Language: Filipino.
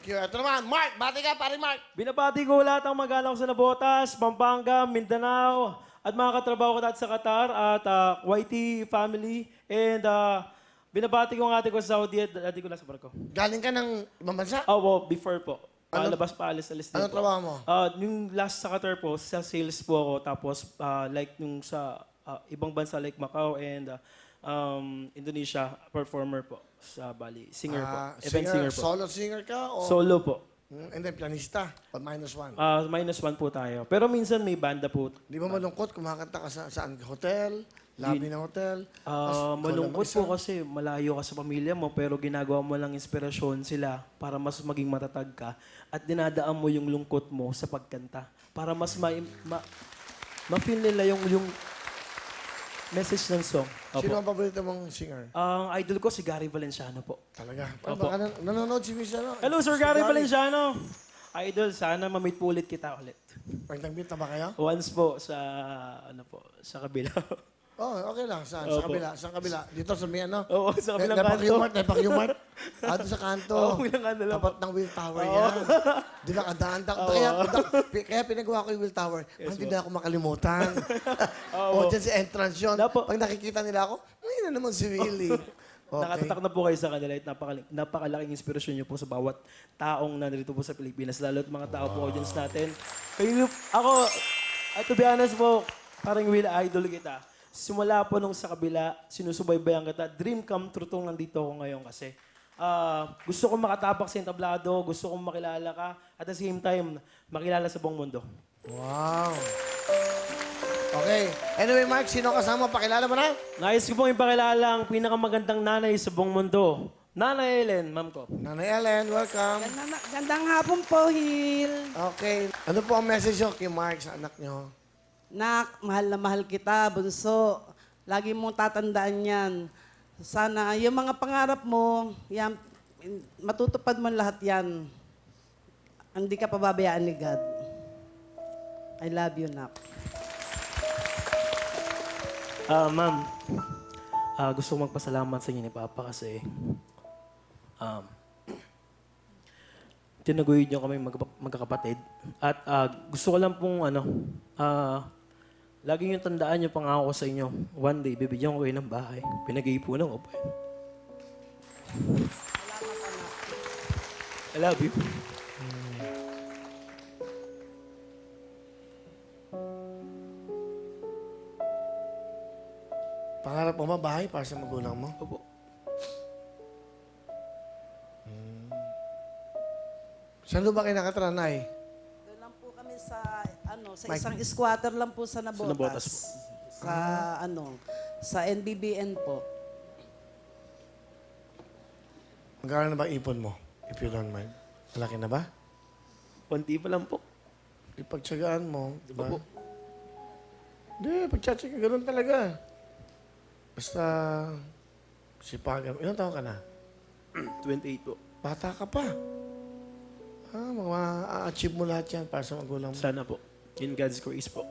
Thank you. Ito naman, Mark. Bati ka, pare Mark. Binabati ko lahat ng mag-anak ko sa Nabotas, Pampanga, Mindanao, at mga katrabaho ko dati sa Qatar, at YT family. And binabati ko ang ate ko sa Saudi at ate ko nasa barko. Galing ka ng ibang bansa? Oo, before po. Palabas pa, alis-alis din Anong po. trabaho mo? Yung last sa Qatar po, sa sales po ako. Tapos like yung sa ibang bansa like Macau and Indonesia, performer po sa Bali. Singer po. Event singer po. Solo singer ka? O? Solo po. And then pianista? O -1? -1 po tayo. Pero minsan may banda po. Di ba malungkot kumakanta ka sa saan? Hotel? Lobby ng hotel? Malungkot po kasi malayo ka sa pamilya mo pero ginagawa mo lang inspirasyon sila para mas maging matatag ka at dinadaan mo yung lungkot mo sa pagkanta para mas ma-feel nila yung message ng song. Opo. Sino ang paborito mong singer? Ang idol ko si Gary Valenciano po. Talaga? Opo. Baka nanonood si Miss ano? Hello Sir Si Gary Valenciano! Idol, sana ma-meet po ulit kita ulit. Pag-meet na ba kayo? Once po sa sa kabila. Oh, okay lang. Saan? Sa Opo. kabila? Sa kabila? Dito sa may ano? Oo, sa kabilang kanto. Nepak-Humart? Doon sa kanto. Oo, bilang ano lang. Tapat ng Will Tower yan. Di na kadaan. Kaya pinagawa ko yung Will Tower. Hindi na ako makalimutan. O, dyan sa entrance yun. Dapo. Pag nakikita nila ako, ay na naman si Willie. Okay. Nakatatak na po kayo sa kanila at napakalaking inspirasyon niyo po sa bawat taong nandito po sa Pilipinas, lalo at mga tao po audience natin. Kayo, ako, to be honest po, parang Will, idol kita. Simula po nung sa kabila, sinusubaybayan kita. Dream come true tong nandito ako ngayon kasi gusto kong makatapak sa entablado, gusto kong makilala ka, at the same time, makilala sa buong mundo. Wow. Okay. Anyway, Mark, sino kasama? Pakilala mo na? Nais ko pong ipakilala ang pinakamagandang nanay sa buong mundo. Nanay Ellen, ma'am ko. Nanay Ellen, welcome. Gandang hapon po, Hil. Okay. Ano po ang message nyo kay Mark sa anak nyo? Nak, mahal na mahal kita, bunso. Lagi mong tatandaan yan. Sana yung mga pangarap mo, yan, matutupad mo lahat yan. Hindi ka pababayaan ni God. I love you, Nak. Ma'am, gusto ko magpasalamat sa inyo ni Papa kasi tinaguyod niyo kami magkakapatid. At gusto ko lang pong lagi niyo tandaan yung pangako ko sa inyo. One day, bibigyan ko kayo ng bahay. Pinag-iipunan ko pa yun. I love you. Pangarap mo ba bahay para sa magulang mo? Opo. Saan ba kayo nakatira, Nay? Doon lang po kami sa isang squatter lang po sa Nabotas. Sa Nabotas po. Sa NBBN po. Magkano na ba ipon mo? If you don't mind. Malaki na ba? Konti pa lang po. Ipagtsagaan mo, di ba? Opo. Hindi, pagtsatsaga, ganun talaga. Basta, sipagan. Ilang taon ka na? 28 po. Bata ka pa. Ma-achieve mo lahat yan para sa magulang mo. Sana po. In God's grace po.